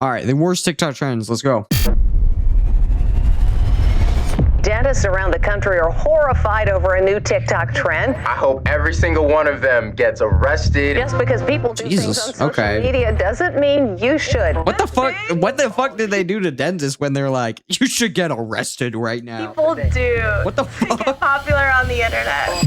All right, the worst TikTok trends. Let's go. Dentists around the country are horrified over a new TikTok trend. I hope every single one of them gets arrested. Just because people do things on social media doesn't mean you should. What the fuck? What the fuck did they do to dentists when they're like, you should get arrested right now? People do. What the fuck? Get popular on the internet.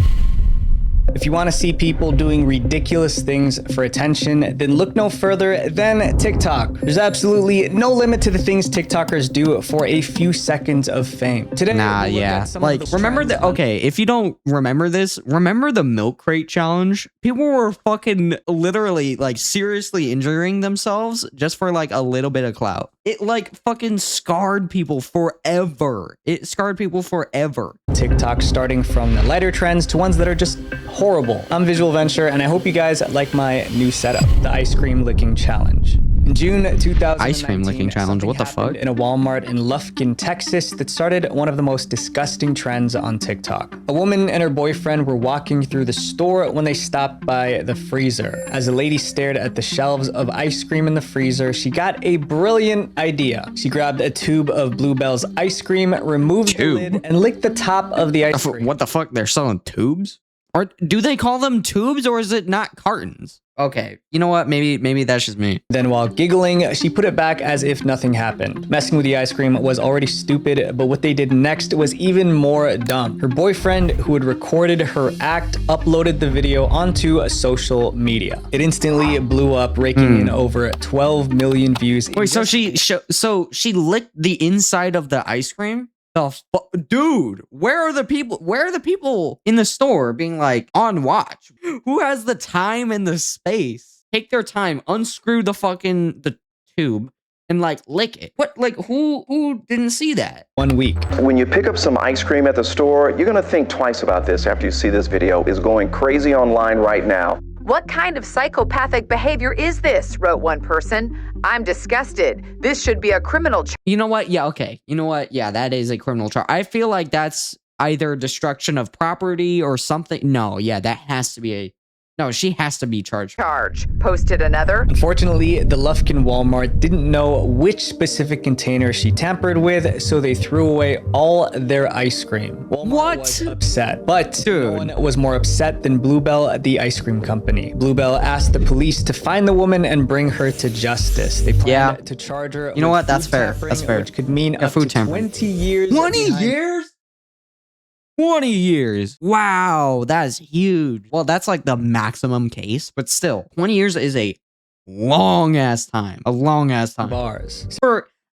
If you want to see people doing ridiculous things for attention, then look no further than TikTok. There's absolutely no limit to the things TikTokers do for a few seconds of fame. Today, nah, yeah. Like, remember the, okay, if you don't remember this, remember the milk crate challenge? People were fucking literally, like, seriously injuring themselves just for, like, a little bit of clout. It, like, fucking scarred people forever. It scarred people forever. TikTok, starting from the lighter trends to ones that are just horrible. I'm Visual Venture, and I hope you guys like my new setup, the ice cream licking challenge. In June 2019, ice cream licking challenge, what the fuck? In a Walmart in Lufkin, Texas, that started one of the most disgusting trends on TikTok. A woman and her boyfriend were walking through the store when they stopped by the freezer. As the lady stared at the shelves of ice cream in the freezer, she got a brilliant idea. She grabbed a tube of Bluebell's ice cream, removed the lid, and licked the top of the ice cream. What the fuck? They're selling tubes? Or do they call them tubes, or is it not cartons? Okay, you know what? Maybe that's just me. Then while giggling, she put it back as if nothing happened. Messing with the ice cream was already stupid, but what they did next was even more dumb. Her boyfriend, who had recorded her act, uploaded the video onto social media. It instantly blew up, raking in over 12 million views. Wait, so she licked the inside of the ice cream? Dude, where are the people? Where are the people in the store being like on watch? Who has the time and the space? Take their time, unscrew the tube, and like lick it. What? Like who didn't see that? 1 week. When you pick up some ice cream at the store, you're gonna think twice about this after you see this video. It's going crazy online right now. What kind of psychopathic behavior is this? Wrote one person. I'm disgusted. This should be a criminal charge. You know what? Yeah, okay. You know what? Yeah, that is a criminal charge. I feel like that's either destruction of property or something. No, yeah, that has to be a... No, she has to be charged. Posted another. Unfortunately, the Lufkin Walmart didn't know which specific container she tampered with, so they threw away all their ice cream. Walmart was upset, but no one was more upset than Bluebell, the ice cream company. Bluebell asked the police to find the woman and bring her to justice. They planned to charge her. You know what? That's fair. That's fair. Which could mean up to 20 years. 20 years? 20 years. Wow, that's huge. Well, that's like the maximum case, but still, 20 years is a long ass time. A long ass time. Bars.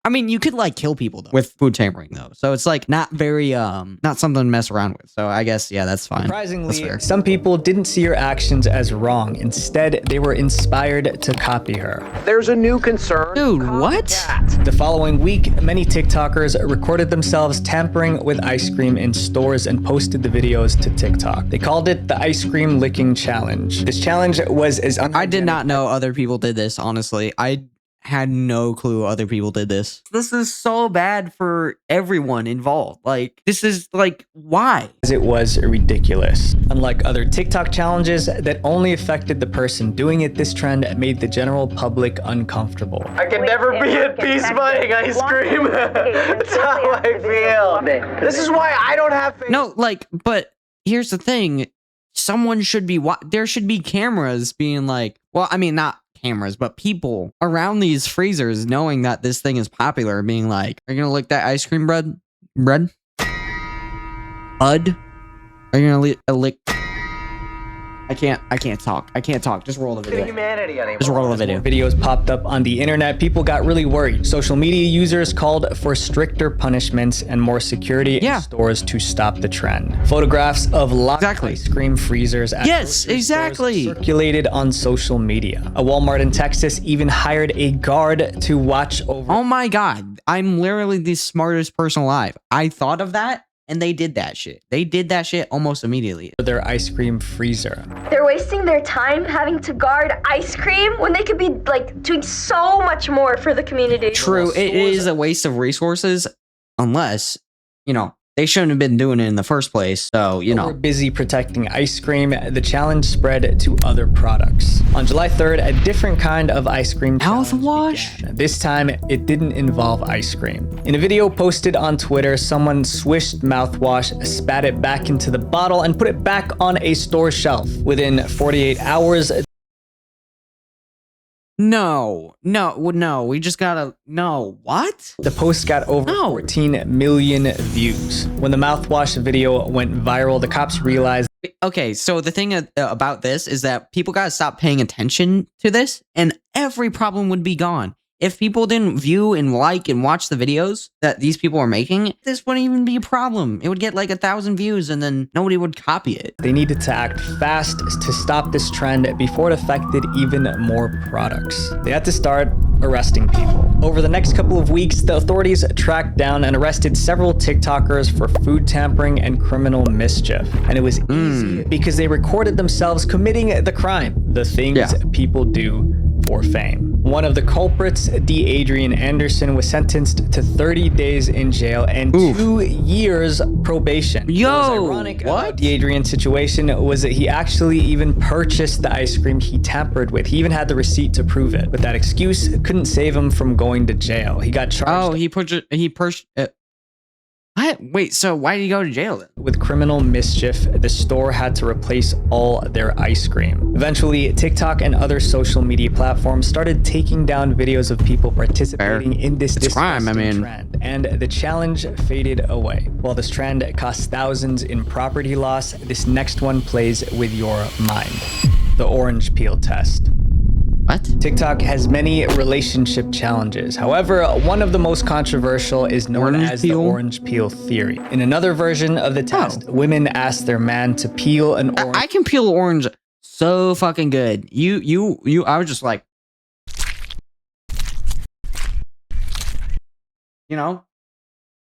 I mean, you could like kill people though with food tampering though. So it's like not very not something to mess around with. So I guess yeah, that's fine. Surprisingly, some people didn't see her actions as wrong. Instead, they were inspired to copy her. There's a new concern. Dude, what? The following week, many TikTokers recorded themselves tampering with ice cream in stores and posted the videos to TikTok. They called it the ice cream licking challenge. This challenge was as I did not know other people did this, honestly. I had no clue other people did this. This is so bad for everyone involved. Like, this is like, why? It was ridiculous. Unlike other TikTok challenges that only affected the person doing it, this trend made the general public uncomfortable. I can never be at peace buying ice cream. That's how I feel. This is why I don't have faith. No, like, but here's the thing. Someone should be, there should be cameras being like, well, I mean, not cameras, but people around these freezers knowing that this thing is popular, being like, are you gonna lick that ice cream bud? Are you gonna lick? I can't talk. Just roll the video. Just roll the video. Videos popped up on the internet. People got really worried. Social media users called for stricter punishments and more security in stores to stop the trend. Photographs of locked ice cream freezers at circulated on social media. A Walmart in Texas even hired a guard to watch over. Oh my God. I'm literally the smartest person alive. I thought of that. And they did that shit. They did that shit almost immediately. Their ice cream freezer. They're wasting their time having to guard ice cream when they could be like doing so much more for the community. True, it is a waste of resources unless, you know, they shouldn't have been doing it in the first place. So, you We're know. busy protecting ice cream. The challenge spread to other products. On July 3rd, a different kind of ice cream challenge Mouthwash? began. This time, it didn't involve ice cream. In a video posted on Twitter, someone swished mouthwash, spat it back into the bottle, and put it back on a store shelf. Within 48 hours, No, we just gotta, no, what? the post got over 14 million views. When the mouthwash video went viral, the cops realized Okay, so the thing about this is that people gotta stop paying attention to this, and every problem would be gone. If people didn't view and like and watch the videos that these people are making, this wouldn't even be a problem. It would get like 1,000 views and then nobody would copy it. they needed to act fast to stop this trend before it affected even more products. They had to start arresting people. Over the next couple of weeks, the authorities tracked down and arrested several TikTokers for food tampering and criminal mischief. And it was easy because they recorded themselves committing the crime, the things people do for fame. One of the culprits, D. Adrian Anderson, was sentenced to 30 days in jail and 2 years probation. What was ironic about D. Adrian's situation was that he actually even purchased the ice cream he tampered with. He even had the receipt to prove it. But that excuse couldn't save him from going to jail. He got charged. Oh, he purchased. What? Wait, so why did he go to jail then? With criminal mischief, the store had to replace all their ice cream. Eventually, TikTok and other social media platforms started taking down videos of people participating in this disgusting trend, and the challenge faded away. While this trend cost thousands in property loss, this next one plays with your mind. The orange peel test. What? TikTok has many relationship challenges. However, one of the most controversial is known as the orange peel theory. In another version of the test, women ask their man to peel an orange. I can peel orange so fucking good. I was just like, you know,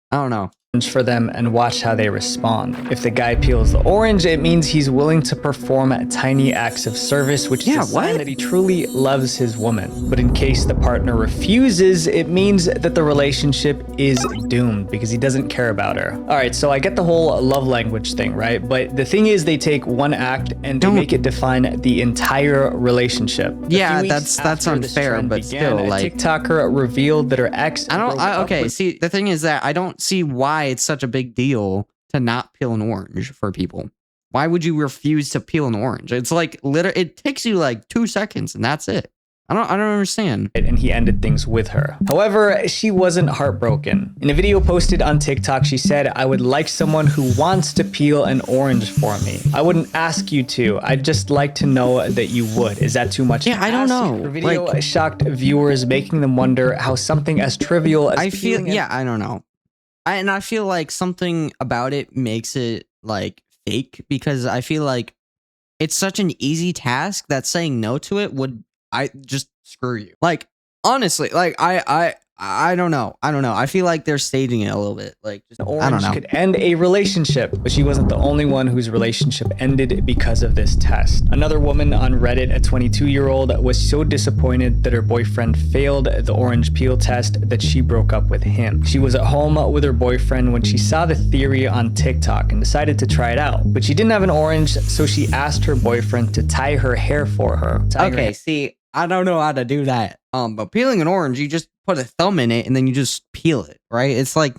I don't know. For them and watch how they respond. If the guy peels the orange, it means he's willing to perform tiny acts of service, which is a sign that he truly loves his woman. But in case the partner refuses, it means that the relationship is doomed because he doesn't care about her. All right, so I get the whole love language thing, right? But the thing is, they take one act and they make it define the entire relationship. Yeah, that's unfair, but still, like, a TikToker revealed that her ex. Okay, see, the thing is that I don't see why it's such a big deal to not peel an orange for people. Why would you refuse to peel an orange? It's like it takes you like 2 seconds and that's it. I don't understand. And he ended things with her. However, she wasn't heartbroken. In a video posted on TikTok, she said, "I would like someone who wants to peel an orange for me. I wouldn't ask you to. I'd just like to know that you would. Is that too much?" Yeah, I don't know. Her video shocked viewers, making them wonder how something as trivial as I don't know. I feel like something about it makes it like fake because I feel like it's such an easy task that saying no to it would just screw you. Like honestly, like I don't know. I feel like they're staging it a little bit. Like, just, I don't know. Could end a relationship, but she wasn't the only one whose relationship ended because of this test. Another woman on Reddit, a 22-year-old, was so disappointed that her boyfriend failed the orange peel test that she broke up with him. She was at home with her boyfriend when she saw the theory on TikTok and decided to try it out. But she didn't have an orange, so she asked her boyfriend to tie her hair for her. Okay, see, I don't know how to do that. But peeling an orange, you just put a thumb in it and then you just peel it, right? It's like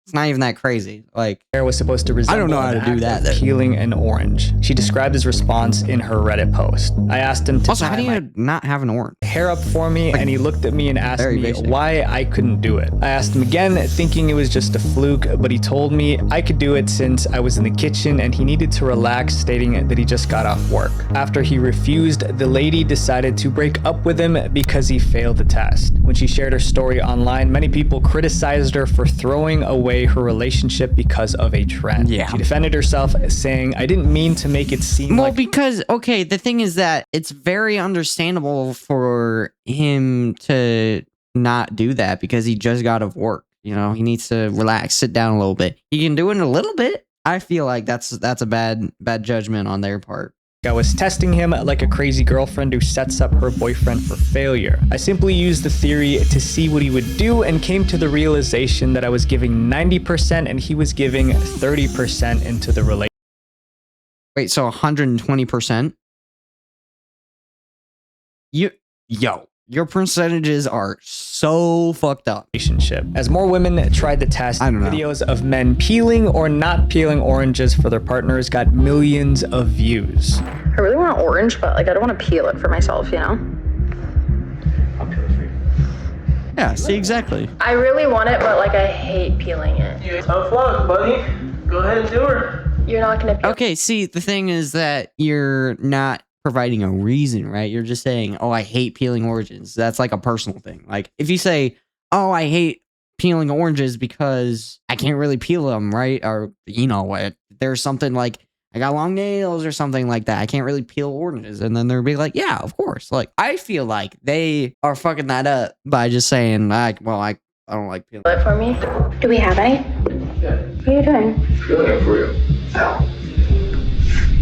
it's not even that crazy. Like, hair was supposed to resemble. I don't know how to do that. Peeling an orange. She described his response in her Reddit post. I asked him to also, how do you not have an orange? Hair up for me, and he looked at me and asked me why I couldn't do it. I asked him again, thinking it was just a fluke, but he told me I could do it since I was in the kitchen and he needed to relax, stating that he just got off work. After he refused, the lady decided to break up with him because he failed the test. When she shared her story online, many people criticized her for throwing away her relationship because of a trend. Yeah. She defended herself, saying, "I didn't mean to make it seem like..." Because, okay, the thing is that it's very understandable for him to not do that because he just got off work. You know, he needs to relax, sit down a little bit. He can do it in a little bit. I feel like that's a bad judgment on their part. I was testing him like a crazy girlfriend who sets up her boyfriend for failure. I simply used the theory to see what he would do and came to the realization that I was giving 90% and he was giving 30% into the relationship. Wait, so 120%? Your percentages are so fucked up. As more women tried to test, I don't know. videos of men peeling or not peeling oranges for their partners got millions of views. I really want orange, but like I don't want to peel it for myself, you know? I'll peel it for you. Yeah, see, exactly. I really want it, but like I hate peeling it. Tough luck, buddy. Go ahead and do her. You're not gonna peel. Okay, see, the thing is that you're not providing a reason, right? You're just saying, oh, I hate peeling oranges. That's like a personal thing. Like if you say, oh, I hate peeling oranges because I can't really peel them, right? Or you know what, there's something like I got long nails or something like that, I can't really peel oranges, and then they'll be like, yeah, of course. Like I feel like they are fucking that up by just saying like, well, I don't like peeling it for me. Do we have any? Yeah. What are you doing? Feeling it for you.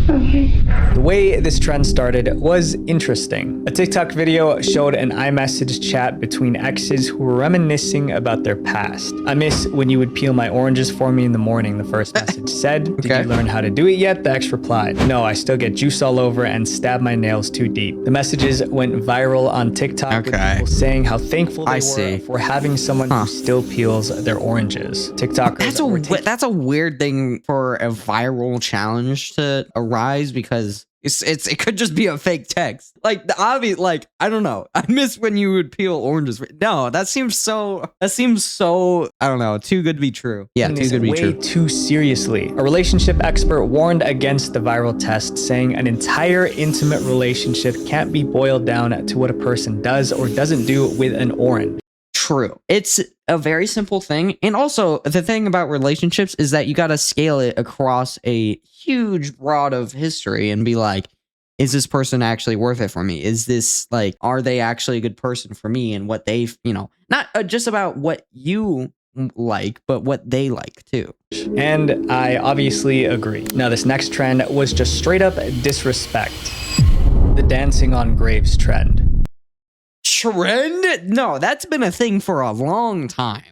Okay. The way this trend started was interesting. A TikTok video showed an iMessage chat between exes who were reminiscing about their past. I miss when you would peel my oranges for me in the morning, the first message said. Did you learn how to do it yet? The ex replied, no, I still get juice all over and stab my nails too deep. The messages went viral on TikTok with people saying how thankful they were for having someone who still peels their oranges. TikTokers that's a weird thing for a viral challenge to arise, because it could just be a fake text. Like the obvious, like I don't know. I miss when you would peel oranges. No, that seems so I don't know, too good to be true. Yeah, too good to be true. Way too seriously. A relationship expert warned against the viral test, saying an entire intimate relationship can't be boiled down to what a person does or doesn't do with an orange. True. It's a very simple thing. And also, the thing about relationships is that you got to scale it across a huge broad of history and be like, is this person actually worth it for me? Is this like, are they actually a good person for me? And what they, not just about what you like, but what they like too. And I obviously agree. Now, this next trend was just straight up disrespect. The dancing on graves trend. Trend? No, that's been a thing for a long time.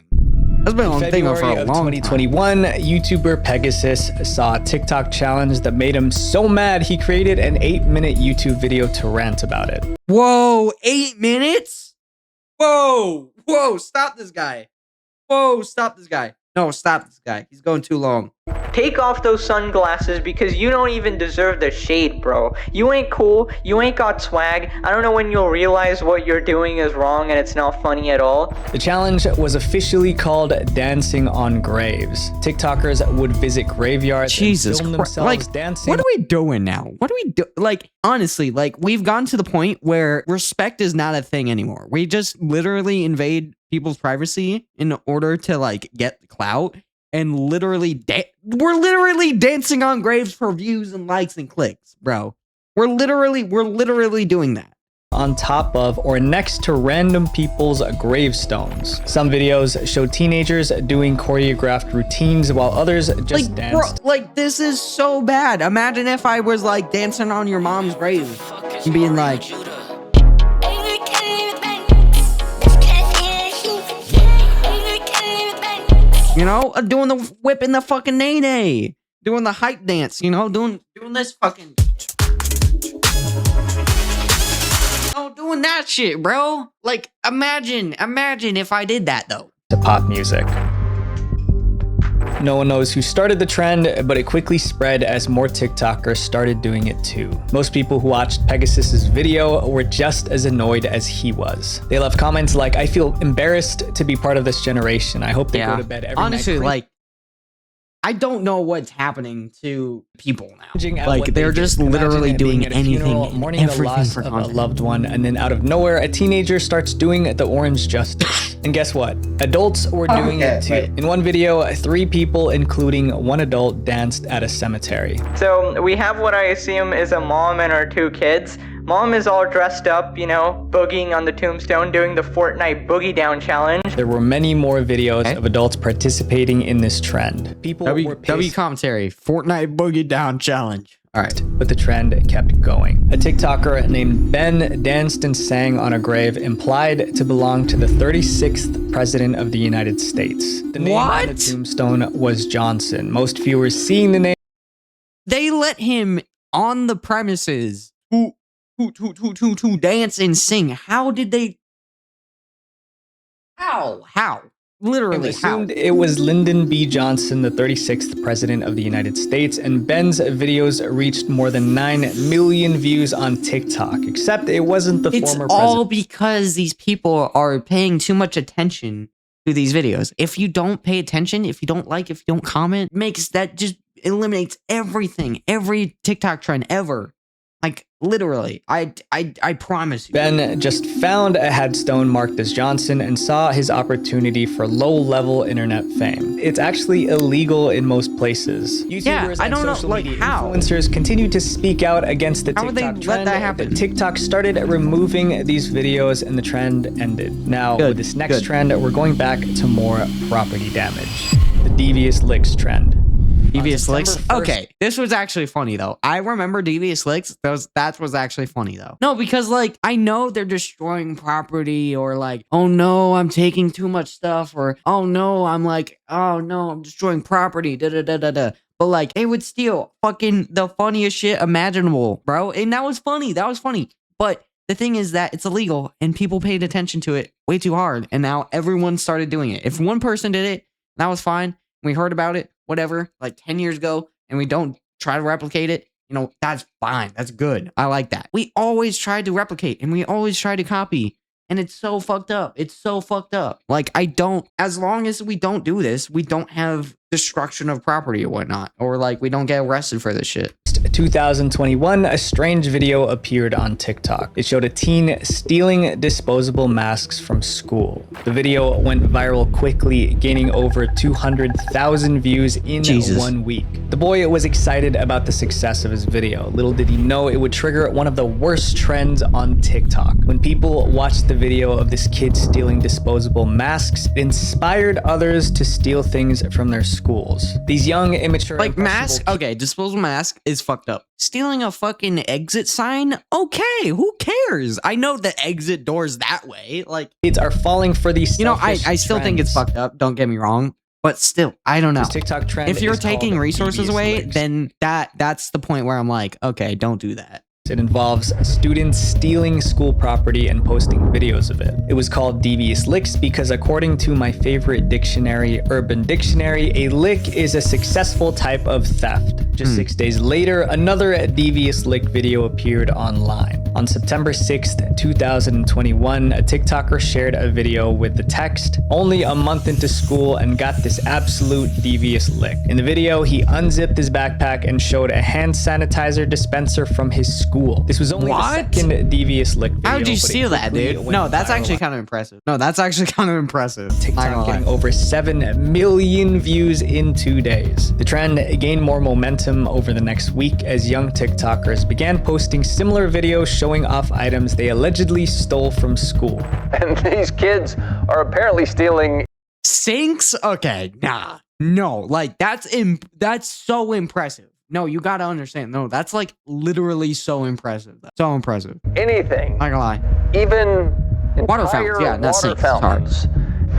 That's been a thing for a long 2021, YouTuber Pegasus saw a TikTok challenge that made him so mad he created an 8-minute YouTube video to rant about it. Whoa, 8 minutes? Whoa, stop this guy. Whoa, stop this guy. No, stop this guy. He's going too long. Take off those sunglasses because you don't even deserve the shade, bro. You ain't cool. You ain't got swag. I don't know when you'll realize what you're doing is wrong and it's not funny at all. The challenge was officially called Dancing on Graves. TikTokers would visit graveyards and film themselves dancing. What are we doing now? What do we do? Like, honestly, like, we've gotten to the point where respect is not a thing anymore. We just literally invade people's privacy in order to, like, get clout. And literally, we're literally dancing on graves for views and likes and clicks, bro. We're literally doing that. On top of or next to random people's gravestones. Some videos show teenagers doing choreographed routines while others just danced. Bro, like, this is so bad. Imagine if I was like dancing on your mom's grave and being like, doing the whip in the fucking nay-nay, doing the hype dance, doing this fucking, doing that shit, bro. Like, imagine if I did that though. To pop music. No one knows who started the trend, but it quickly spread as more TikTokers started doing it too. Most people who watched Pegasus's video were just as annoyed as he was. They left comments like, I feel embarrassed to be part of this generation. I hope they go to bed every night. Honestly, like, I don't know what's happening to people now. Like, they're just literally doing anything, mourning the loss of a loved one, and then out of nowhere, a teenager starts doing the orange justice. And guess what? Adults were doing it too. In one video, 3 people, including one adult, danced at a cemetery. So we have what I assume is a mom and her 2 kids. Mom is all dressed up, boogieing on the tombstone, doing the Fortnite Boogie Down challenge. There were many more videos of adults participating in this trend. People were pissed. commentary, Fortnite Boogie Down challenge. All right. But the trend kept going. A TikToker named Ben danced and sang on a grave implied to belong to the 36th president of the United States. The name on the tombstone was Johnson. Most viewers seeing the name. They let him on the premises to dance and sing. How did they? How? Literally, assumed it was Lyndon B. Johnson, the 36th president of the United States, and Ben's videos reached more than 9 million views on TikTok, except it wasn't the former president. It's all because these people are paying too much attention to these videos. If you don't pay attention, if you don't like, if you don't comment, just eliminates everything, every TikTok trend ever. Like, literally, I promise you. Ben just found a headstone marked as Johnson and saw his opportunity for low-level internet fame. It's actually illegal in most places. YouTubers I don't and social know, media how? influencers continue to speak out against the How would TikTok they trend. let that happen? TikTok started removing these videos and the trend ended. Now, with this next trend, we're going back to more property damage. The devious licks trend. Devious licks? Okay, this was actually funny though. I remember devious licks. That was actually funny though. No, because like, I know they're destroying property, or like, oh no, I'm taking too much stuff, or oh no, I'm destroying property, da-da-da-da-da. But like, they would steal fucking the funniest shit imaginable, bro. And that was funny. But the thing is that it's illegal and people paid attention to it way too hard. And now everyone started doing it. If one person did it, that was fine. We heard about it, whatever, like 10 years ago, and we don't try to replicate it, that's fine. That's good. I like that. We always try to replicate and we always try to copy. And it's so fucked up. It's so fucked up. Like, as long as we don't do this, we don't have destruction of property or whatnot. Or like, we don't get arrested for this shit. 2021, a strange video appeared on TikTok. It showed a teen stealing disposable masks from school. The video went viral quickly, gaining over 200,000 views in 1 week. The boy was excited about the success of his video. Little did he know it would trigger one of the worst trends on TikTok. When people watched the video of this kid stealing disposable masks, it inspired others to steal things from their schools. These young, immature, like mask. Okay, disposable mask is fucked up. Stealing a fucking exit sign? Okay, who cares? I know the exit doors that way. Like, kids are falling for these. I still think it's fucked up. Don't get me wrong. But still, I don't know. This TikTok trend, if you're taking resources away, then that's the point where I'm like, okay, don't do that. It involves students stealing school property and posting videos of it. It was called devious licks because according to my favorite dictionary, Urban Dictionary, a lick is a successful type of theft. Just 6 days later, another devious lick video appeared online. On September 6th, 2021, a TikToker shared a video with the text, "Only a month into school and got this absolute devious lick." In the video, he unzipped his backpack and showed a hand sanitizer dispenser from his school. This was only the second devious lick video. How'd you steal that, dude? No, that's actually kind of impressive. TikTok getting over 7 million views in 2 days. The trend gained more momentum over the next week as young TikTokers began posting similar videos showing off items they allegedly stole from school. And these kids are apparently stealing sinks? Okay, nah. No, like that's so impressive. No, you gotta understand. No, that's like literally so impressive. So impressive. anything. Not gonna lie. Even Water fountains, yeah, not water sinks. fountains.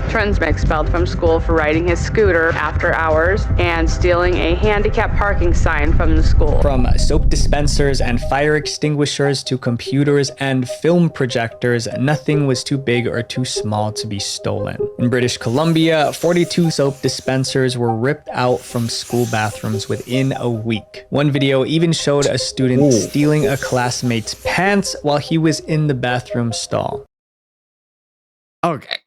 Trends expelled from school for riding his scooter after hours and stealing a handicap parking sign from the school. From soap dispensers and fire extinguishers to computers and film projectors, nothing was too big or too small to be stolen. In British Columbia, 42 soap dispensers were ripped out from school bathrooms within a week. One video even showed a student stealing a classmate's pants while he was in the bathroom stall. Okay.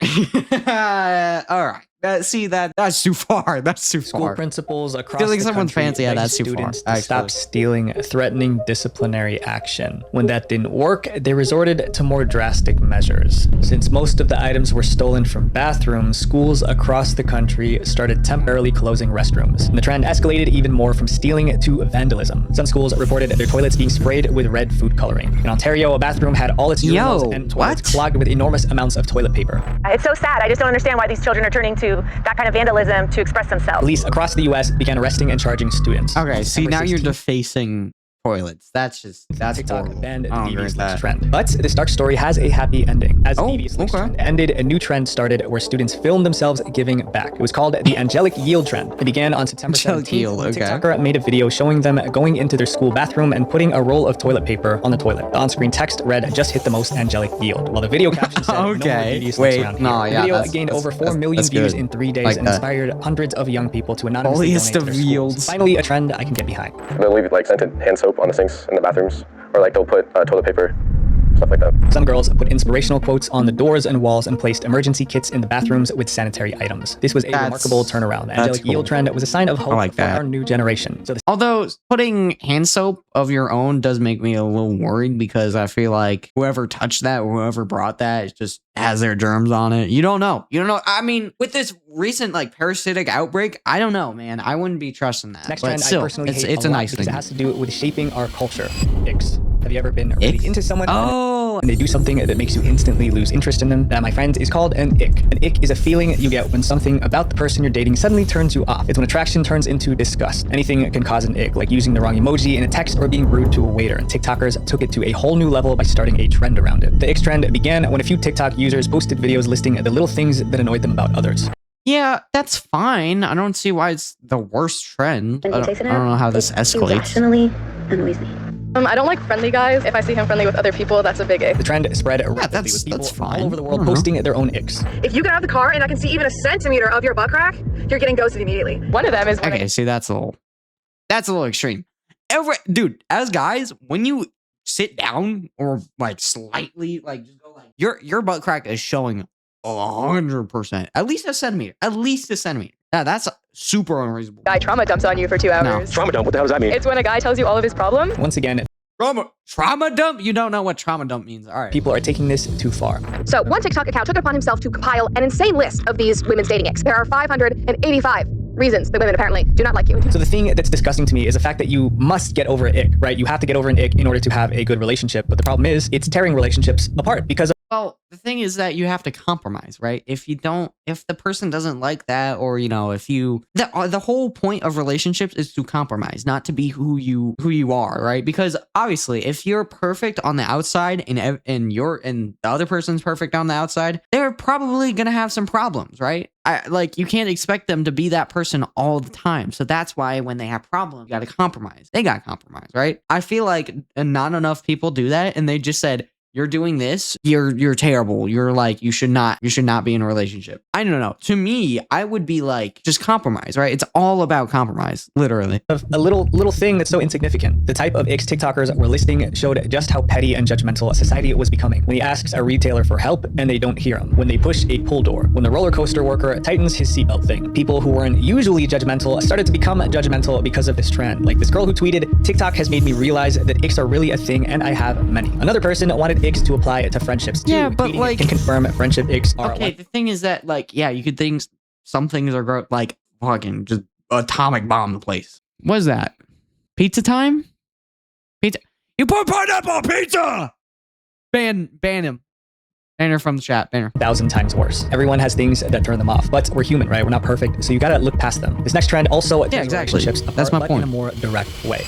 All right. See, that's too far. That's too far. School principals across Stealing the someone's country pants, yeah, begged that's too far. students to stop stealing, threatening disciplinary action. When that didn't work, they resorted to more drastic measures. Since most of the items were stolen from bathrooms, schools across the country started temporarily closing restrooms. And the trend escalated even more from stealing to vandalism. Some schools reported their toilets being sprayed with red food coloring. In Ontario, a bathroom had all its urinals and toilets clogged with enormous amounts of toilet paper. It's so sad. I just don't understand why these children are turning to that kind of vandalism to express themselves. Police across the US began arresting and charging students. Okay, see, now you're defacing toilets. That's TikTok horrible. banned the I don't agree devious with links that. trend. But this dark story has a happy ending. As the Oh, devious links okay. trend ended, a new trend started where students filmed themselves giving back. It was called the Angelic yield trend. It began on September Angelic 17th. yield, when a okay. TikToker made a video showing them going into their school bathroom and putting a roll of toilet paper on the toilet. The on-screen text read, "Just hit the most angelic yield," while the video caption said, "No more Okay. devious links Wait, around no, here." yeah, The video that's- gained that's- over 4 that's- million that's views good. in 3 days Like and that. inspired hundreds of young people to anonymously Holiest donate to of their schools. yields. Finally, a trend I can get behind. They'll leave like scented hand soap on the sinks in the bathrooms, or like they'll put toilet paper, stuff like that. Some girls put inspirational quotes on the doors and walls and placed emergency kits in the bathrooms with sanitary items. This was a remarkable turnaround. The Angelic yield trend was a sign of hope like for that. our new generation. So Although putting hand soap of your own does make me a little worried because I feel like whoever touched that, whoever brought that, just has their germs on it. You don't know. You don't know. I mean, with this recent like parasitic outbreak, I don't know, man. I wouldn't be trusting that. next But trend still, I personally hate it's a a lot nice because thing. it has to do with shaping our culture. Icks. Have you ever been really into someone and they do something that makes you instantly lose interest in them? That, my friends, is called an ick. An ick is a feeling you get when something about the person you're dating suddenly turns you off. It's when attraction turns into disgust. Anything can cause an ick, like using the wrong emoji in a text or being rude to a waiter. And TikTokers took it to a whole new level by starting a trend around it. The ick trend began when a few TikTok users posted videos listing the little things that annoyed them about others. Yeah, that's fine. I don't see why it's the worst trend. I don't know how this escalates. Irrationally annoys me. I don't like friendly guys. If I see him friendly with other people, that's a big ick. The trend spread rapidly with people that's from fine. all over the world posting their own icks. If you get out of the car and I can see even a centimeter of your butt crack, you're getting ghosted immediately. One of them is Okay, see, that's a little extreme. Dude, as guys, when you sit down or like slightly like just go like your butt crack is showing 100%, at least a centimeter, Yeah, that's super unreasonable. guy trauma dumps on you for 2 hours. Trauma dump? What the hell does that mean? It's when a guy tells you all of his problems. Once again, Trauma dump? You don't know what trauma dump means. All right. people are taking this too far. So one TikTok account took it upon himself to compile an insane list of these women's dating icks. There are 585 reasons that women apparently do not like you. So the thing that's disgusting to me is the fact that you must get over an ick, right? You have to get over an ick in order to have a good relationship. But the problem is it's tearing relationships apart because Well, the thing is that you have to compromise, right? If the person doesn't like that, or the whole point of relationships is to compromise, not to be who you are, right? Because obviously, if you're perfect on the outside and the other person's perfect on the outside, they're probably gonna have some problems, right? You can't expect them to be that person all the time. So that's why when they have problems, you got to compromise. They got to compromise, right? I feel like not enough people do that, and they just said, "You're doing this. You're terrible. You're like, you should not be in a relationship." I don't know. To me, I would be like, just compromise, right? It's all about compromise, literally. a little thing that's so insignificant. The type of icks TikTokers were listing showed just how petty and judgmental society was becoming. When he asks a retailer for help and they don't hear him. When they push a pull door. When the roller coaster worker tightens his seatbelt thing. People who weren't usually judgmental started to become judgmental because of this trend. Like this girl who tweeted, "TikTok has made me realize that icks are really a thing and I have many." Another person wanted icks to apply to friendships too. Yeah, but Tweeting like, can confirm friendship icks are okay. The thing is that yeah, you could think some things are like fucking just atomic bomb the place. What is that? Pizza time? Pizza? You put pineapple on pizza! Ban him. Ban her from the chat. Ban her. 1,000 times worse. Everyone has things that turn them off, but we're human, right? We're not perfect, so you gotta look past them. This next trend also tears exactly. relationships apart, That's my but point. in a more direct way.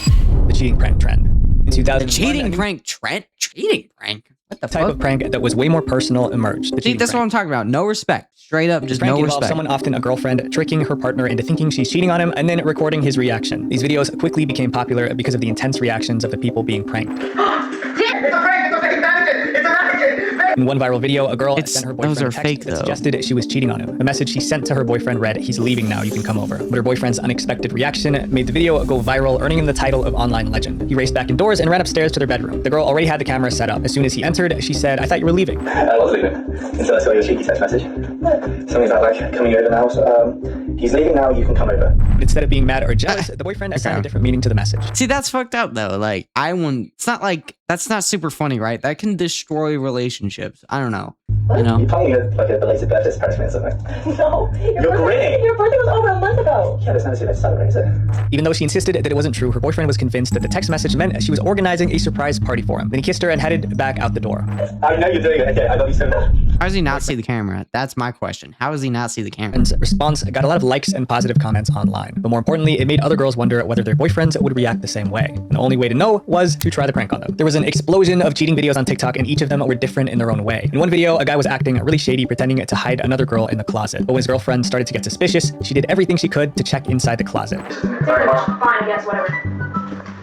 The cheating prank trend. In 2001, Cheating prank trend? Cheating prank? What the type fuck? of prank that was way more personal emerged. The See, that's what I'm talking about. No respect. Straight up, just prank no involves respect. someone, often a girlfriend, tricking her partner into thinking she's cheating on him and then recording his reaction. These videos quickly became popular because of the intense reactions of the people being pranked. It's a prank! It's a mannequin! It's a mannequin! In one viral video, a girl sent her boyfriend those are a text fake, that though. suggested she was cheating on him. The message she sent to her boyfriend read, "He's leaving now, you can come over." But her boyfriend's unexpected reaction made the video go viral, earning him the title of online legend. He raced back indoors and ran upstairs to their bedroom. The girl already had the camera set up. As soon as he entered, she said, "I thought you were leaving." I was leaving until I saw your cheeky text message. Something's not like coming over now, so he's leaving now, you can come over. But instead of being mad or jealous, the boyfriend assigned a different meaning to the message. See, that's fucked up though. Like, it's not like, that's not super funny, right? That can destroy relationships. I don't know. You know? You're planning like a belated birthday surprise for me or something. No. You're grinning. Your birthday was over a month ago. Yeah, there's nothing to celebrate, is it? Even though she insisted that it wasn't true, her boyfriend was convinced that the text message meant she was organizing a surprise party for him. Then he kissed her and headed back out the door. I know you're doing it. Okay, I love you so much. How does he not see the camera? That's my question. How does he not see the camera? And response got a lot of likes and positive comments online. But more importantly, it made other girls wonder whether their boyfriends would react the same way. And the only way to know was to try the prank on them. There was an explosion of cheating videos on TikTok, and each of them were different in their own way. In one video, a guy was acting really shady, pretending to hide another girl in the closet. But when his girlfriend started to get suspicious, she did everything she could to check inside the closet. Fine, I guess, whatever.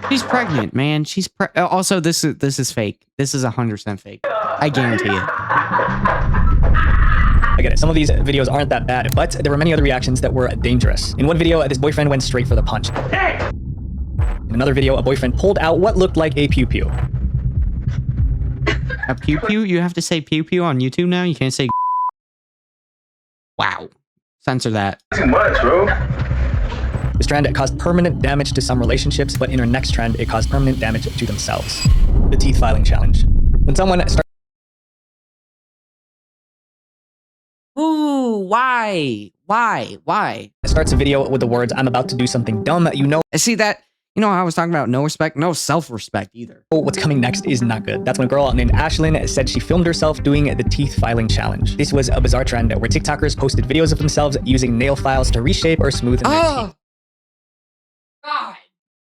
She's pregnant, man. She's also, this is fake. This is 100% fake. I guarantee it. I get it. Some of these videos aren't that bad, but there were many other reactions that were dangerous. In one video, this boyfriend went straight for the punch. In another video, a boyfriend pulled out what looked like a pew-pew. A pew-pew? You have to say pew-pew on YouTube now? You can't say wow. Censor that. Too much, bro. This trend caused permanent damage to some relationships, but in her next trend, it caused permanent damage to themselves. The teeth filing challenge. When someone starts... Ooh, why? starts a video with the words, "I'm about to do something dumb," you know... See that? You know how I was talking about no respect? No self-respect either. What's coming next is not good. That's when a girl named Ashlyn said she filmed herself doing the teeth filing challenge. This was a bizarre trend where TikTokers posted videos of themselves using nail files to reshape or smoothen their teeth. God.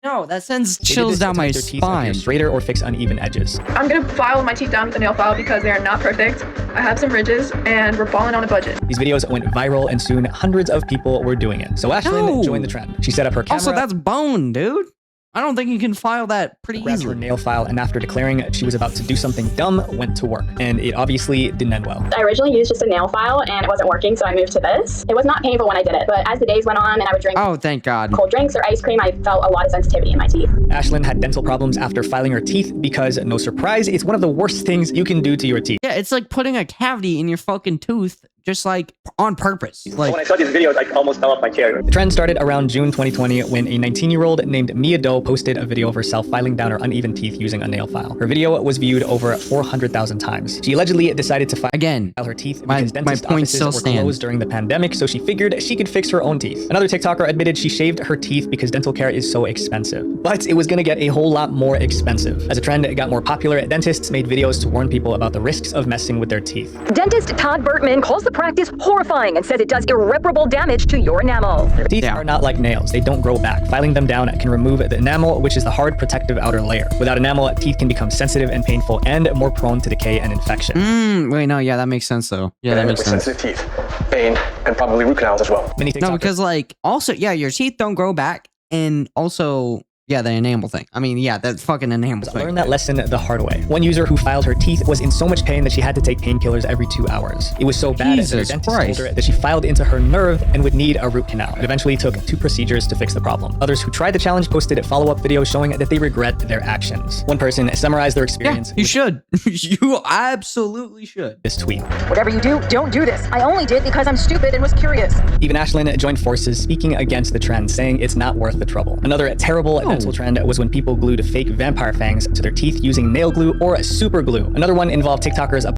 No, that sends chills down my spine. Straighter or fix uneven edges. I'm gonna file my teeth down with a nail file because they are not perfect. I have some ridges and we're balling on a budget. These videos went viral and soon hundreds of people were doing it. So Ashlyn joined the trend. She set up her camera. Also, that's bone, dude. I don't think you can file that pretty grabbed easily. Her nail file, and after declaring she was about to do something dumb, went to work. And it obviously didn't end well. I originally used just a nail file and it wasn't working, so I moved to this. It was not painful when I did it, but as the days went on and I would drink thank God. cold drinks or ice cream, I felt a lot of sensitivity in my teeth. Ashlyn had dental problems after filing her teeth because, no surprise, it's one of the worst things you can do to your teeth. Yeah, it's like putting a cavity in your fucking tooth, just like on purpose. Like, When I saw these videos, I almost fell off my chair. The trend started around June 2020 when a 19-year-old named Mia Doe posted a video of herself filing down her uneven teeth using a nail file. Her video was viewed over 400,000 times. She allegedly decided to file her teeth because dentist offices were closed during the pandemic, so she figured she could fix her own teeth. Another TikToker admitted she shaved her teeth because dental care is so expensive. But it was gonna get a whole lot more expensive. As the trend got more popular, dentists made videos to warn people about the risks of messing with their teeth. Dentist Todd Bertman calls the practice horrifying and says it does irreparable damage to your enamel. Teeth are not like nails. They don't grow back. Filing them down can remove the enamel, which is the hard protective outer layer. Without enamel, teeth can become sensitive and painful and more prone to decay and infection. Wait, no, yeah, that makes sense though. Yeah, that makes sense. Sensitive teeth, pain, and probably root canals as well. No, because like, also, yeah, your teeth don't grow back, and also, yeah, the enamel thing. I mean, yeah, that fucking enamel thing. I learned that lesson the hard way. One user who filed her teeth was in so much pain that she had to take painkillers every 2 hours. It was so bad that her dentist told her that she filed into her nerve and would need a root canal. It eventually took 2 procedures to fix the problem. Others who tried the challenge posted follow-up videos showing that they regret their actions. One person summarized their experience. Yeah, you should. You absolutely should. This tweet. Whatever you do, don't do this. I only did because I'm stupid and was curious. Even Ashlyn joined forces, speaking against the trend, saying it's not worth the trouble. Another terrible dental trend was when people glued fake vampire fangs to their teeth using nail glue or super glue. Another one involved TikTokers.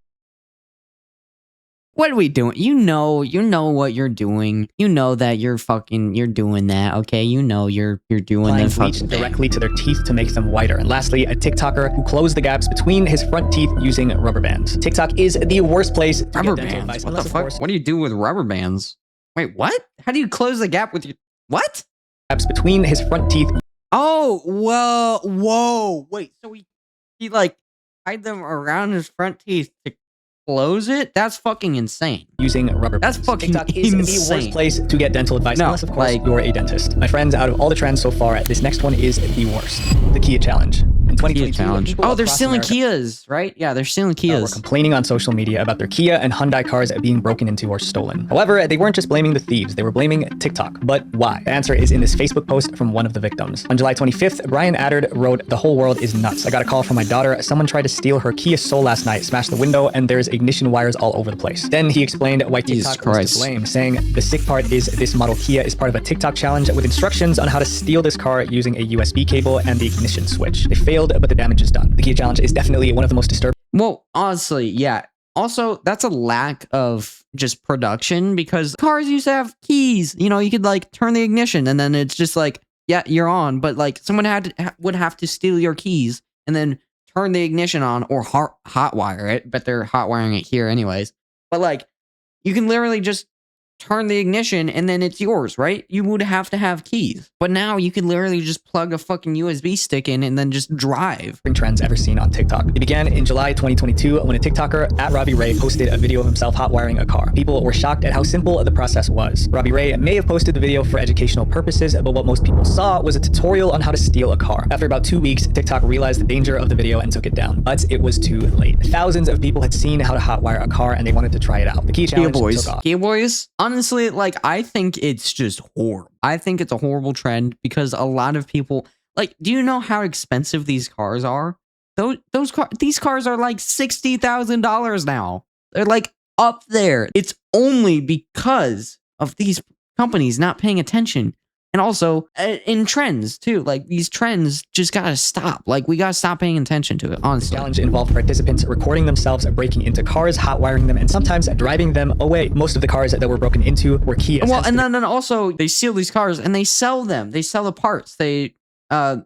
What are we doing? You know what you're doing. You know that you're doing that, okay? You know you're doing the bleach directly to their teeth to make them whiter. And lastly, a TikToker who closed the gaps between his front teeth using rubber bands. TikTok is the worst place to rubber get dental bands. advice. What the fuck? What do you do with rubber bands? Wait, what? How do you close the gap with your what? Gaps between his front teeth. Oh, whoa. Wait, so he like tied them around his front teeth to close it? That's fucking insane. Using rubber bands. That's fucking TikTok is the worst place to get dental advice, unless of course you're a dentist. My friends, out of all the trends so far, this next one is the worst. The Kia challenge. In 2022, oh, they're stealing Kias, right? Yeah, they're stealing Kias. Were complaining on social media about their Kia and Hyundai cars being broken into or stolen. However, they weren't just blaming the thieves, they were blaming TikTok. But why? The answer is in this Facebook post from one of the victims. On July 25th, Brian Addard wrote, "The whole world is nuts. I got a call from my daughter. Someone tried to steal her Kia Soul last night, smashed the window, and there's ignition wires all over the place." Then he explained why TikTok was to blame, saying, "The sick part is this model Kia is part of a TikTok challenge with instructions on how to steal this car using a USB cable and the ignition switch. They failed, but the damage is done." The Kia challenge is definitely one of the most disturbing. Well, honestly, yeah. Also, that's a lack of just production because cars used to have keys. You know, you could like turn the ignition and then it's just like, yeah, you're on. But like someone would have to steal your keys and then turn the ignition on or hot wire it. But they're hot wiring it here anyways. But like, you can literally just turn the ignition and then it's yours, right? You would have to have keys. But now you can literally just plug a fucking USB stick in and then just drive. Trends ever seen on TikTok. It began in July 2022 when a TikToker at Robbie Ray posted a video of himself hot wiring a car. People were shocked at how simple the process was. Robbie Ray may have posted the video for educational purposes, but what most people saw was a tutorial on how to steal a car. After about 2 weeks, TikTok realized the danger of the video and took it down. But it was too late. Thousands of people had seen how to hotwire a car and they wanted to try it out. The Kia challenge took off. Kia boys, honestly, like, I think it's just horrible. I think it's a horrible trend because a lot of people, like, do you know how expensive these cars are? These cars are like $60,000 now. They're like up there. It's only because of these companies not paying attention. And also in trends too, like these trends just gotta stop. Like we gotta stop paying attention to it, honestly. The challenge involved participants recording themselves breaking into cars, hot wiring them, and sometimes driving them away. Most of the cars that were broken into were Kias. Well, and then also they steal these cars and they sell them. They sell the parts. They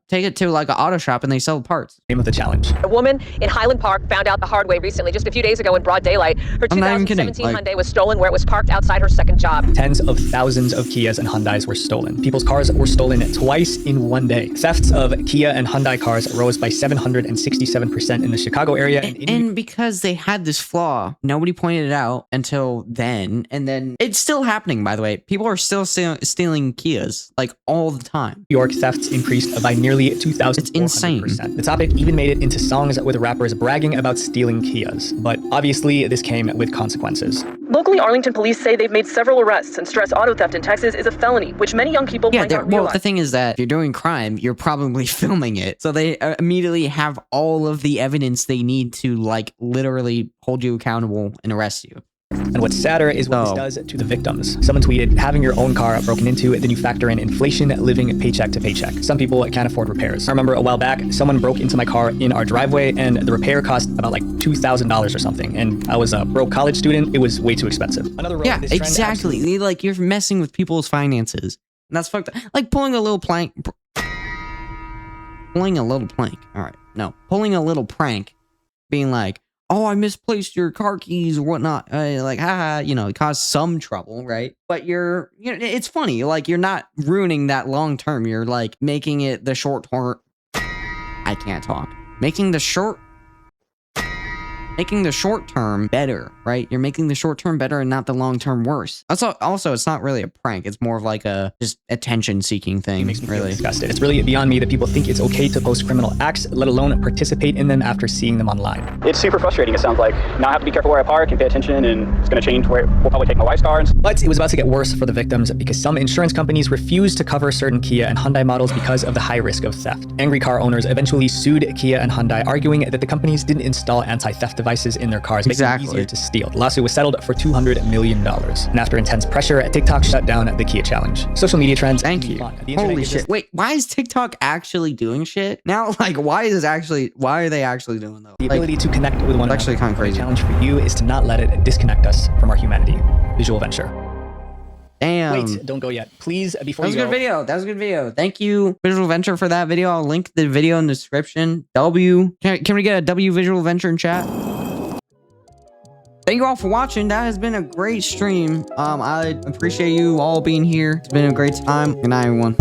take it to like an auto shop and they sell the parts. Name of the challenge. A woman in Highland Park found out the hard way recently, just a few days ago in broad daylight. Her 2017 Hyundai was stolen where it was parked outside her second job. Tens of thousands of Kias and Hyundais were stolen. People's cars were stolen twice in one day. Thefts of Kia and Hyundai cars rose by 767% in the Chicago area. And because they had this flaw, nobody pointed it out until then. And then it's still happening, by the way. People are still stealing Kias like all the time. New York thefts increased by nearly 2,000%. It's insane. The topic even made it into songs with rappers bragging about stealing Kias. But obviously, this came with consequences. Locally, Arlington police say they've made several arrests and stress auto theft in Texas is a felony, which many young people might not realize. Well, the thing is that if you're doing crime, you're probably filming it. So they immediately have all of the evidence they need to like literally hold you accountable and arrest you. And what's sadder is what this does to the victims. Someone tweeted, having your own car broken into, then you factor in inflation, living paycheck to paycheck. Some people can't afford repairs. I remember a while back, someone broke into my car in our driveway and the repair cost about like $2,000 or something. And I was a broke college student. It was way too expensive. Another yeah, exactly. Like you're messing with people's finances. And that's fucked up. Like pulling a little plank. Pulling a little prank. Being like, oh, I misplaced your car keys or whatnot. Like, haha, you know, it caused some trouble, right? But it's funny. Like, you're not ruining that long term. You're like making it the short term. I can't talk. Making the short term better, right? You're making the short term better and not the long term worse. Also, it's not really a prank. It's more of like a just attention seeking thing. It makes me really disgusted. It's really beyond me that people think it's okay to post criminal acts, let alone participate in them after seeing them online. It's super frustrating, it sounds like. Now I have to be careful where I park and pay attention, and it's going to change where we'll probably take my wife's car. But it was about to get worse for the victims because some insurance companies refused to cover certain Kia and Hyundai models because of the high risk of theft. Angry car owners eventually sued Kia and Hyundai, arguing that the companies didn't install anti-theft devices in their cars, making it easier to steal. The lawsuit was settled for $200 million. And after intense pressure, TikTok shut down the Kia challenge. Social media trends. Thank you. Holy shit. Wait, why is TikTok actually doing shit now? Like, why are they actually doing those? The ability to connect with one another. Actually kind of crazy. The challenge for you is to not let it disconnect us from our humanity. Visual Venture. Damn. Wait, don't go yet. Please, before you go. That was a good video. Thank you, Visual Venture, for that video. I'll link the video in the description. W. Can we get a W Visual Venture in chat? Thank you all for watching. That has been a great stream. I appreciate you all being here. It's been a great time. Good night, everyone.